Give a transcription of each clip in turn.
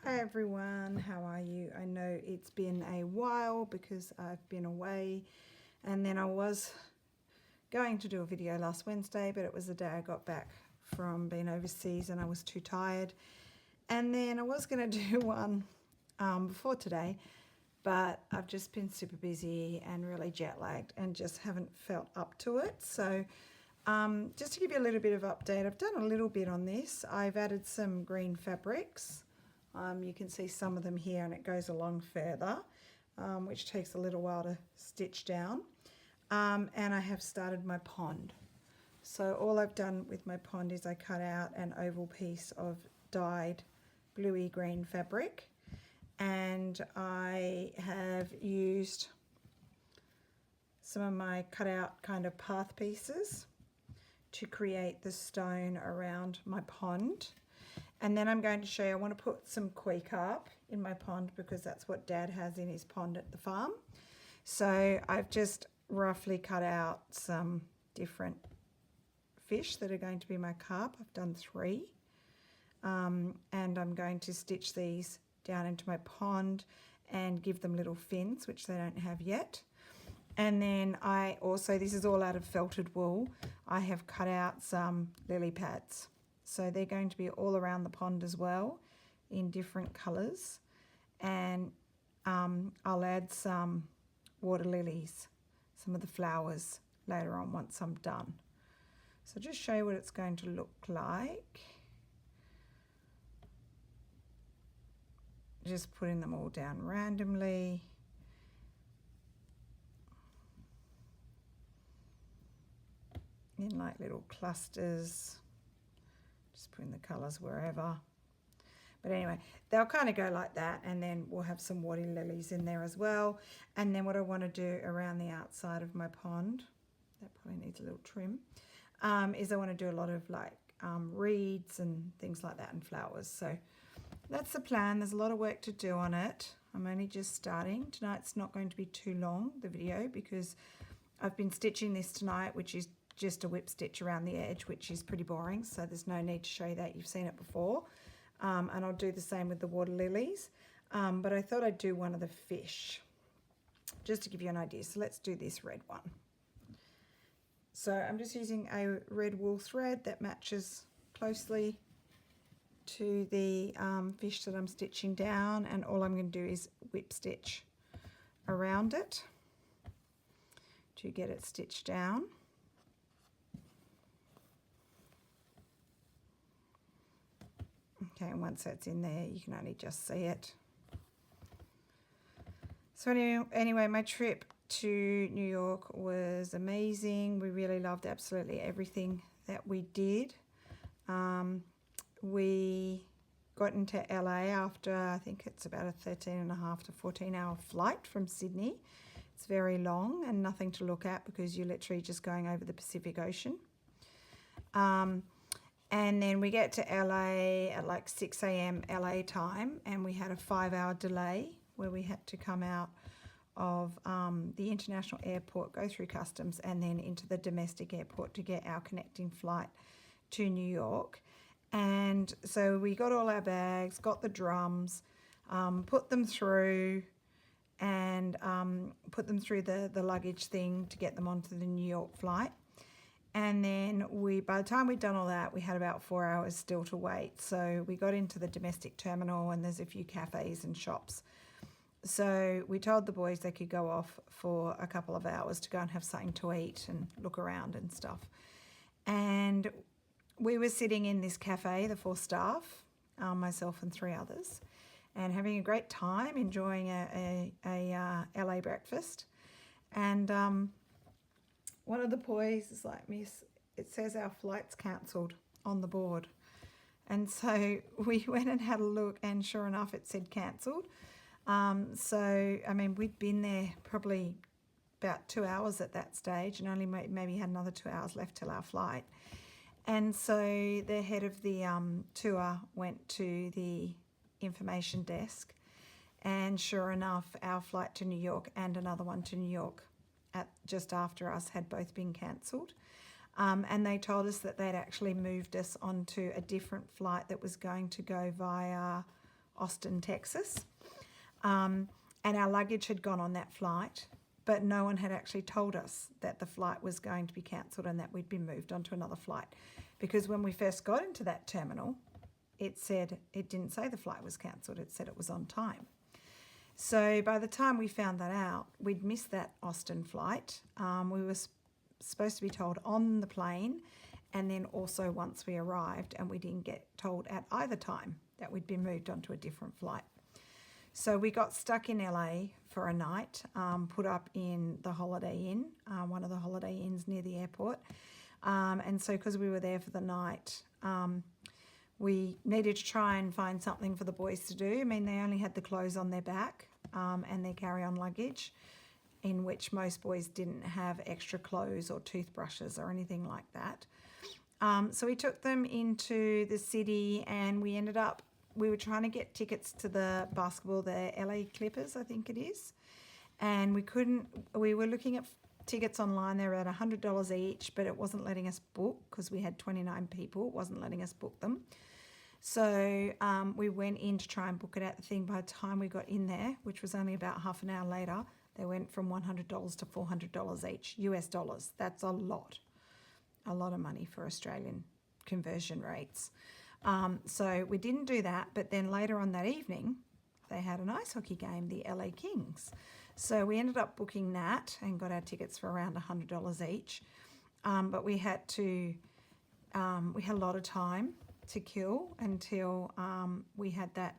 Hi everyone, how are you? I know it's been a while because I've been away, and then I was going to do a video last Wednesday, but it was the day I got back from being overseas and I was too tired. And then I was going to do one before today, but I've just been super busy and really jet lagged and just haven't felt up to it. So just to give you a little bit of update, I've done a little bit on this. I've added some green fabrics. You can see some of them here, and it goes along further, which takes a little while to stitch down. And I have started my pond. So all I've done with my pond is I cut out an oval piece of dyed bluey green fabric, and I have used some of my cut out kind of path pieces to create the stone around my pond. And then I'm going to show you, I want to put some koi carp in my pond because that's what Dad has in his pond at the farm. So I've just roughly cut out some different fish that are going to be my carp. I've done 3. And I'm going to stitch these down into my pond and give them little fins, which they don't have yet. And then I also, this is all out of felted wool, I have cut out some lily pads. So they're going to be all around the pond as well in different colours. And I'll add some water lilies, some of the flowers later on once I'm done. So just show you what it's going to look like. Just putting them all down randomly. In like little clusters. Just putting the colours wherever. But anyway, they'll kind of go like that, and then we'll have some water lilies in there as well. And then what I want to do around the outside of my pond, that probably needs a little trim, is I want to do a lot of like reeds and things like that and flowers. So that's the plan. There's a lot of work to do on it. I'm only just starting. Tonight's not going to be too long, the video, because I've been stitching this tonight, which is just a whip stitch around the edge, which is pretty boring, so there's no need to show you that. You've seen it before. And I'll do the same with the water lilies. But I thought I'd do one of the fish, just to give you an idea. So let's do this red one. So I'm just using a red wool thread that matches closely to the fish that I'm stitching down, and all I'm going to do is whip stitch around it to get it stitched down. Okay, and once that's in there, you can only just see it. So anyway, my trip to New York was amazing. We really loved absolutely everything that we did. We got into LA after, I think it's about a 13.5 to 14-hour flight from Sydney. It's very long and nothing to look at because you're literally just going over the Pacific Ocean. And then we get to LA at like 6 a.m. LA time, and we had a 5-hour delay where we had to come out of the international airport, go through customs, and then into the domestic airport to get our connecting flight to New York. And so we got all our bags, got the drums, put them through, and put them through the luggage thing to get them onto the New York flight. And then by the time we'd done all that, we had about 4 hours still to wait. So we got into the domestic terminal, and there's a few cafes and shops. So we told the boys they could go off for a couple of hours to go and have something to eat and look around and stuff. And we were sitting in this cafe, the 4 staff, myself and 3 others, and having a great time, enjoying a LA breakfast. And one of the boys is like, "Miss, it says our flight's cancelled on the board." And so we went and had a look, and sure enough, it said cancelled. So, I mean, we'd been there probably about 2 hours at that stage, and only maybe had another 2 hours left till our flight. And so the head of the tour went to the information desk, and sure enough, our flight to New York and another one to New York just after us had both been cancelled. And they told us that they'd actually moved us onto a different flight that was going to go via Austin, Texas. And our luggage had gone on that flight, but no one had actually told us that the flight was going to be cancelled and that we'd been moved onto another flight. Because when we first got into that terminal, it didn't say the flight was cancelled, it said it was on time. So by the time we found that out, we'd missed that Austin flight. We were supposed to be told on the plane, and then also once we arrived, and we didn't get told at either time that we'd been moved onto a different flight. So we got stuck in LA for a night, put up in the Holiday Inn, one of the Holiday Inns near the airport. And so because we were there for the night, we needed to try and find something for the boys to do. I mean, they only had the clothes on their back and their carry-on luggage, in which most boys didn't have extra clothes or toothbrushes or anything like that. So we took them into the city, and we were trying to get tickets to the basketball, the LA Clippers, I think it is. And we were looking at tickets online. They were at $100 each, but it wasn't letting us book because we had 29 people. It wasn't letting us book them. So we went in to try and book it at the thing. By the time we got in there, which was only about half an hour later, they went from $100 to $400 each, US dollars. That's a lot of money for Australian conversion rates. So we didn't do that, but then later on that evening, they had an ice hockey game, the LA Kings. So we ended up booking that and got our tickets for around $100 each. But we had a lot of time to kill until we had that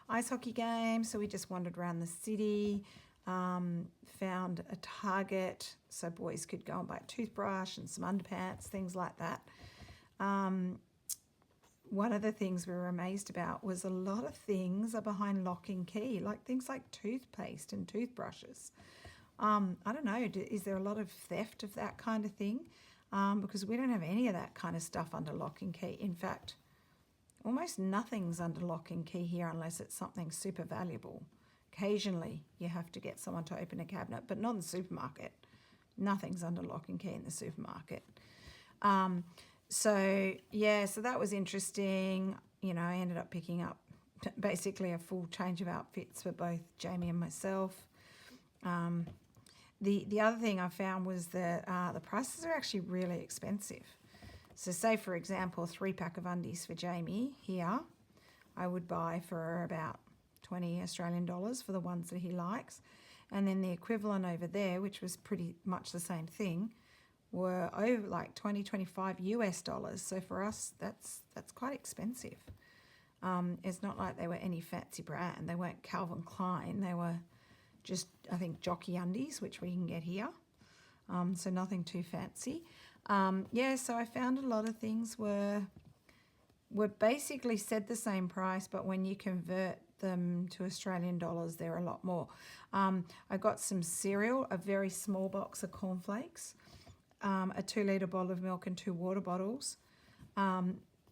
ice hockey game. So we just wandered around the city, found a Target so boys could go and buy a toothbrush and some underpants, things like that. One of the things we were amazed about was a lot of things are behind lock and key, like things like toothpaste and toothbrushes. I don't know, is there a lot of theft of that kind of thing? Because we don't have any of that kind of stuff under lock and key. In fact, almost nothing's under lock and key here unless it's something super valuable. Occasionally you have to get someone to open a cabinet, but not in the supermarket. Nothing's under lock and key in the supermarket. So that was interesting. You know, I ended up picking up basically a full change of outfits for both Jamie and myself. The other thing I found was that the prices are actually really expensive. So say, for example, a 3-pack of undies for Jamie here, I would buy for about 20 Australian dollars for the ones that he likes. And then the equivalent over there, which was pretty much the same thing, were over like 20, 25 US dollars. So for us, that's quite expensive. It's not like they were any fancy brand. They weren't Calvin Klein. They were just, I think, jockey undies, which we can get here. So nothing too fancy. So I found a lot of things were basically said the same price, but when you convert them to Australian dollars, they're a lot more. I got some cereal, a very small box of cornflakes, a 2-litre bottle of milk and 2 water bottles.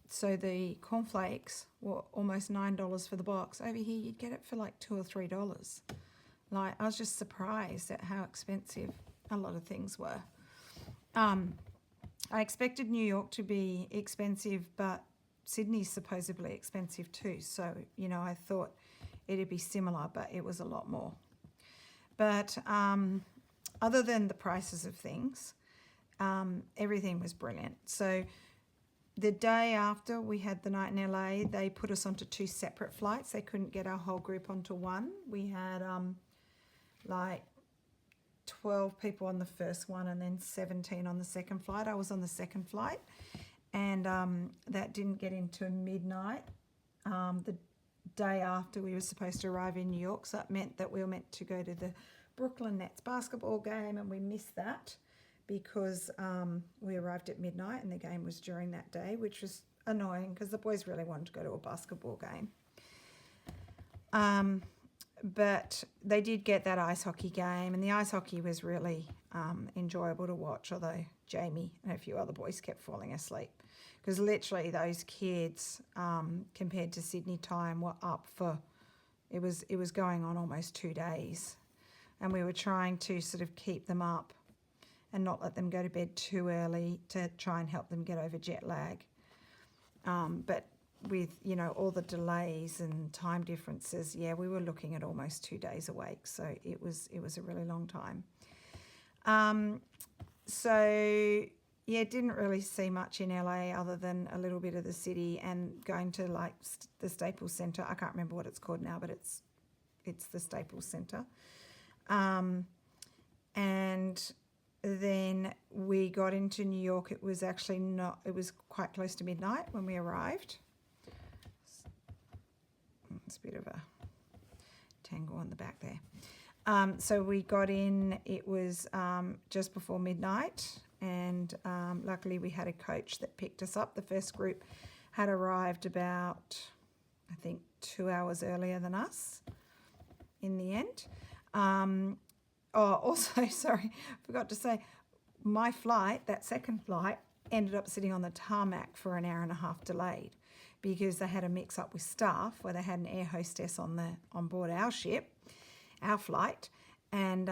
So the cornflakes were almost $9 for the box. Over here, you'd get it for like $2 or $3. Like, I was just surprised at how expensive a lot of things were. I expected New York to be expensive, but Sydney's supposedly expensive too. So, you know, I thought it'd be similar, but it was a lot more. But other than the prices of things, everything was brilliant. So the day after we had the night in LA, they put us onto 2 separate flights. They couldn't get our whole group onto one. We had like 12 people on the first one and then 17 on the second flight. I was on the second flight, and that didn't get into midnight the day after we were supposed to arrive in New York. So that meant that we were meant to go to the Brooklyn Nets basketball game, and we missed that because we arrived at midnight and the game was during that day, which was annoying because the boys really wanted to go to a basketball game. But they did get that ice hockey game, and the ice hockey was really enjoyable to watch, although Jamie and a few other boys kept falling asleep because literally those kids, compared to Sydney time, were up for, it was going on almost 2 days, and we were trying to sort of keep them up and not let them go to bed too early to try and help them get over jet lag. But with, you know, all the delays and time differences, yeah, we were looking at almost 2 days awake. So it was a really long time. So yeah, didn't really see much in LA other than a little bit of the city and going to like the Staples Center. I can't remember what it's called now, but it's the Staples Center. And then we got into New York. It was actually not, it was quite close to midnight when we arrived. It's a bit of a tangle on the back there. So we got in, it was just before midnight, and luckily we had a coach that picked us up. The first group had arrived about, I think, 2 hours earlier than us in the end. Also, sorry, forgot to say, my flight, that second flight, ended up sitting on the tarmac for an hour and a half delayed because they had a mix-up with staff where they had an air hostess on board our ship, our flight, and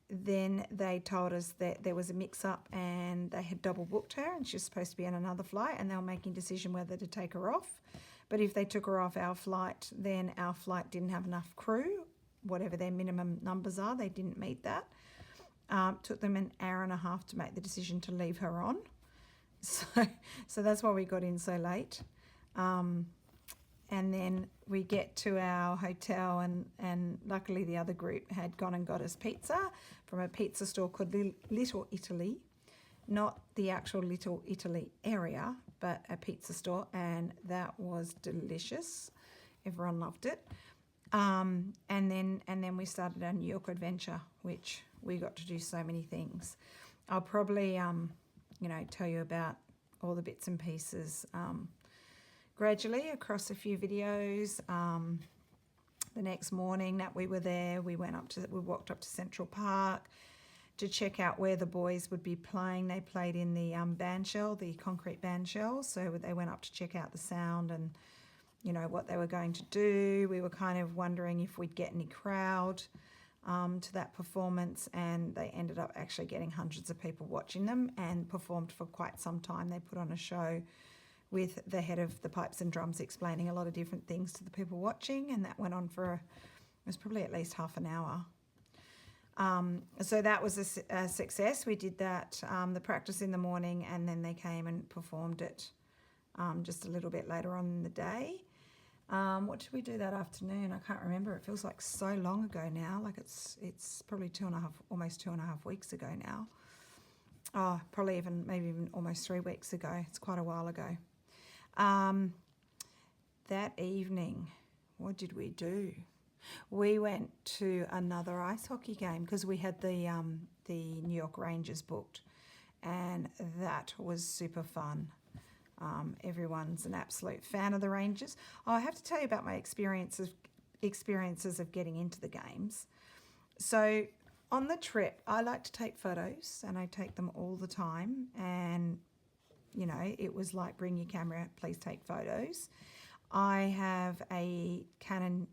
then they told us that there was a mix-up and they had double booked her and she was supposed to be on another flight, and they were making a decision whether to take her off. But if they took her off our flight, then our flight didn't have enough crew, whatever their minimum numbers are, they didn't meet that. Took them an hour and a half to make the decision to leave her on. So that's why we got in so late. And then we get to our hotel, and luckily the other group had gone and got us pizza from a pizza store called Little Italy. Not the actual Little Italy area, but a pizza store, and that was delicious. Everyone loved it. And then we started our New York adventure, which we got to do so many things. I'll probably tell you about all the bits and pieces gradually across a few videos. The next morning that we were there, we walked up to Central Park to check out where the boys would be playing. They played in the bandshell, the concrete bandshell, so they went up to check out the sound and what they were going to do. We were kind of wondering if we'd get any crowd to that performance, and they ended up actually getting hundreds of people watching them and performed for quite some time. They put on a show with the head of the pipes and drums explaining a lot of different things to the people watching, and that went on for, it was probably at least half an hour. So that was a success. We did that, the practice in the morning, and then they came and performed it just a little bit later on in the day. What did we do that afternoon? I can't remember. It feels like so long ago now. Like it's probably almost 2.5 weeks ago now. Oh, probably maybe even almost 3 weeks ago. It's quite a while ago. That evening, what did we do? We went to another ice hockey game because we had the New York Rangers booked, and that was super fun. Everyone's an absolute fan of the Rangers. I have to tell you about my experiences of getting into the games. So on the trip, I like to take photos, and I take them all the time. And, it was like, bring your camera, please take photos. I have a Canon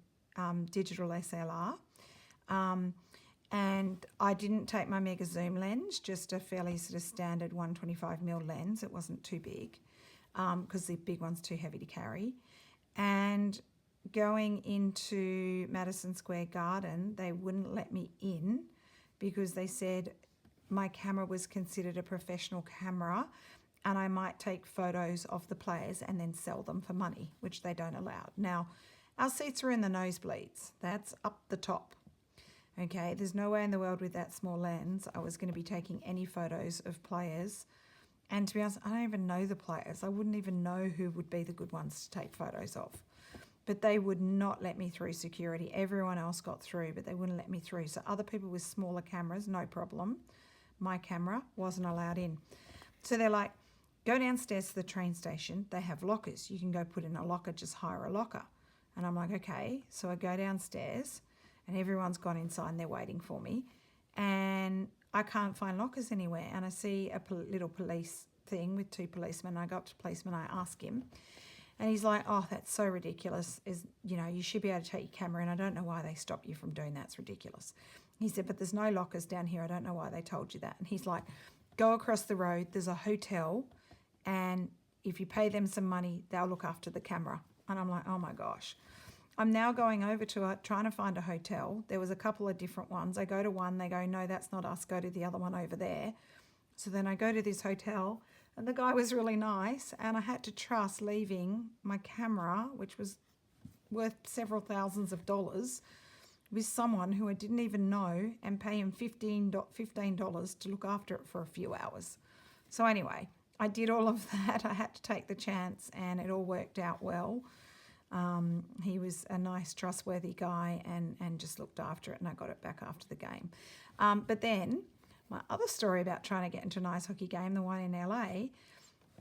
digital SLR, and I didn't take my mega zoom lens, just a fairly sort of standard 125mm lens. It wasn't too big, because the big one's too heavy to carry. And going into Madison Square Garden, they wouldn't let me in because they said my camera was considered a professional camera and I might take photos of the players and then sell them for money, which they don't allow. Now, our seats are in the nosebleeds. That's up the top. Okay, there's no way in the world with that small lens I was going to be taking any photos of players. And to be honest, I don't even know the players. I wouldn't even know who would be the good ones to take photos of. But they would not let me through security. Everyone else got through, but they wouldn't let me through. So other people with smaller cameras, no problem. My camera wasn't allowed in. So they're like, go downstairs to the train station. They have lockers. You can go put in a locker, just hire a locker. And I'm like, okay. So I go downstairs and everyone's gone inside and they're waiting for me. And I can't find lockers anywhere. And I see a little police thing with 2 policemen. I go up to the policeman, I ask him. And he's like, oh, that's so ridiculous. You should be able to take your camera in. I don't know why they stopped you from doing that. It's ridiculous. He said, but there's no lockers down here. I don't know why they told you that. And he's like, go across the road. There's a hotel. And if you pay them some money, they'll look after the camera. And I'm like, oh my gosh. I'm now going over to it, trying to find a hotel. There was a couple of different ones. I go to one, they go, no, that's not us, go to the other one over there. So then I go to this hotel, and the guy was really nice, and I had to trust leaving my camera, which was worth several thousands of dollars, with someone who I didn't even know, and pay him $15 to look after it for a few hours. So anyway, I did all of that. I had to take the chance, and it all worked out well. He was a nice, trustworthy guy, and just looked after it, and I got it back after the game. But then my other story about trying to get into an ice hockey game, the one in LA,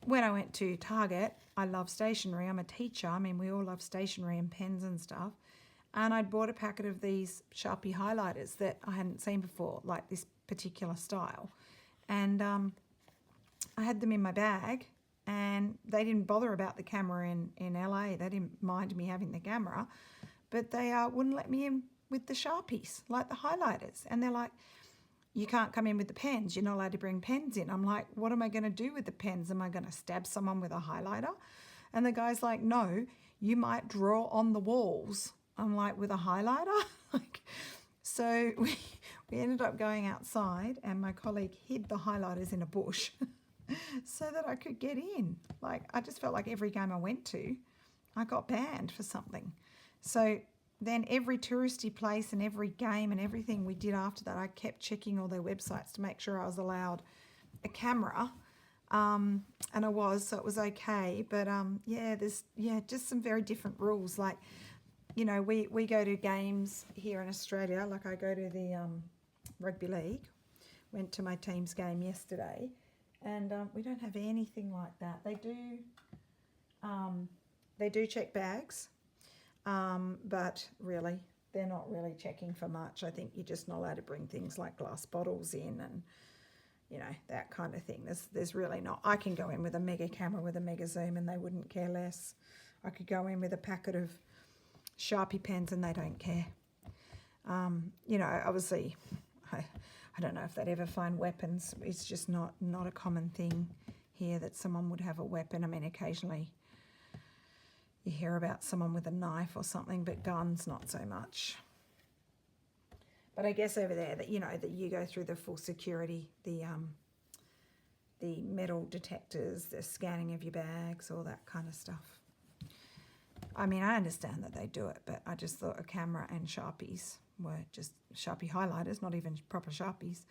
when I went to Target, I love stationery. I'm a teacher. I mean, we all love stationery and pens and stuff. And I'd bought a packet of these Sharpie highlighters that I hadn't seen before, like this particular style. And I had them in my bag, and they didn't bother about the camera in LA. They didn't mind me having the camera, but they wouldn't let me in with the Sharpies, like the highlighters. And they're like, you can't come in with the pens. You're not allowed to bring pens in. I'm like, what am I going to do with the pens? Am I going to stab someone with a highlighter? And the guy's like, no, you might draw on the walls. I'm like, with a highlighter? So we ended up going outside, and my colleague hid the highlighters in a bush so that I could get in. Like, I just felt like every game I went to, I got banned for something. So then every touristy place and every game and everything we did after that, I kept checking all their websites to make sure I was allowed a camera. And I was, so it was okay. But there's just some very different rules. Like, you know, we go to games here in Australia. Like, I go to the rugby league. Went to my team's game yesterday, and we don't have anything like that. They do check bags. But really, they're not really checking for much. I think you're just not allowed to bring things like glass bottles in, and, you know, that kind of thing. There's really not. I can go in with a mega camera with a mega zoom, and they wouldn't care less. I could go in with a packet of Sharpie pens, and they don't care. You know, obviously, I don't know if they'd ever find weapons. It's just not a common thing here that someone would have a weapon. I mean, occasionally you hear about someone with a knife or something, but guns, not so much. But I guess over there, that, you know, that you go through the full security, the metal detectors, the scanning of your bags, all that kind of stuff. I mean, I understand that they do it, but I just thought a camera and Sharpies were just Sharpie highlighters, not even proper Sharpies,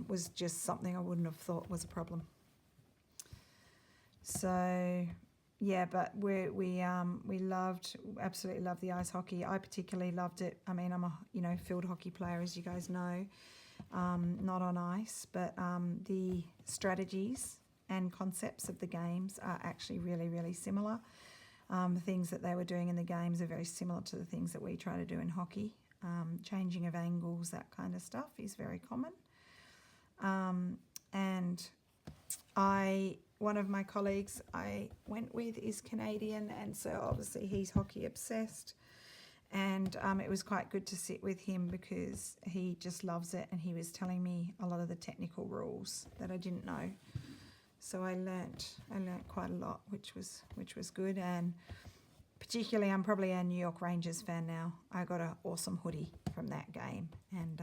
was just something I wouldn't have thought was a problem. So yeah, but we absolutely loved the ice hockey. I particularly loved it. I mean, I'm a field hockey player, as you guys know, not on ice, but the strategies and concepts of the games are actually really, really similar. The things that they were doing in the games are very similar to the things that we try to do in hockey. Changing of angles, that kind of stuff is very common. And one of my colleagues I went with is Canadian, and so obviously he's hockey obsessed. And it was quite good to sit with him because he just loves it, and he was telling me a lot of the technical rules that I didn't know. So I learnt quite a lot, which was good. And particularly, I'm probably a New York Rangers fan now. I got an awesome hoodie from that game, and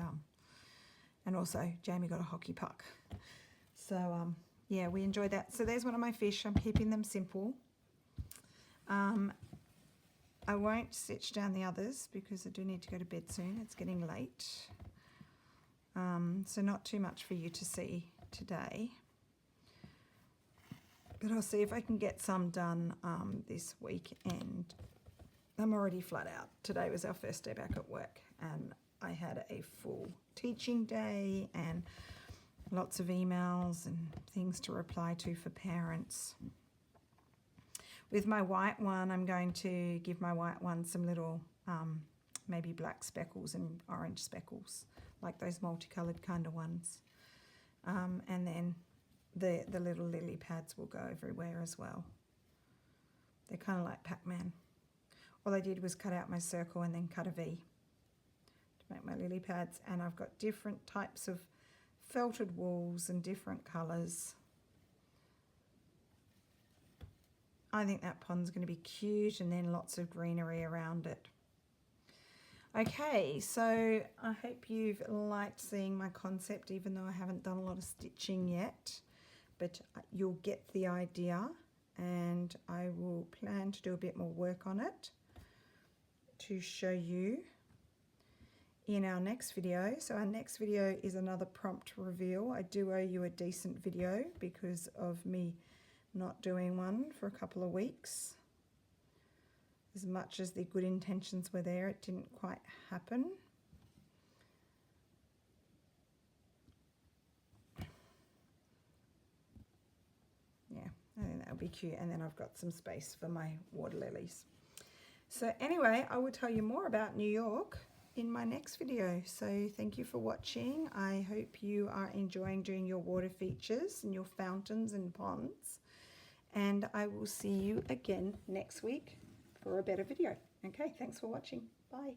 also Jamie got a hockey puck. So yeah, we enjoyed that. So there's one of my fish. I'm keeping them simple. I won't stitch down the others because I do need to go to bed soon. It's getting late. So not too much for you to see today. But I'll see if I can get some done this week. And I'm already flat out. Today was our first day back at work, and I had a full teaching day and lots of emails and things to reply to for parents. With my white one, I'm going to give my white one some little maybe black speckles and orange speckles, like those multicoloured kind of ones. And then the little lily pads will go everywhere as well. They're kind of like Pac-Man. All I did was cut out my circle and then cut a V to make my lily pads. And I've got different types of felted wools and different colours. I think that pond's going to be cute, and then lots of greenery around it. Okay, so I hope you've liked seeing my concept, even though I haven't done a lot of stitching yet, but you'll get the idea, and I will plan to do a bit more work on it to show you in our next video. So our next video is another prompt reveal. I do owe you a decent video because of me not doing one for a couple of weeks. As much as the good intentions were there, it didn't quite happen. Yeah, I think that would be cute. And then I've got some space for my water lilies. So anyway, I will tell you more about New York in my next video. So thank you for watching. I hope you are enjoying doing your water features and your fountains and ponds. And I will see you again next week for a better video. Okay, thanks for watching. Bye.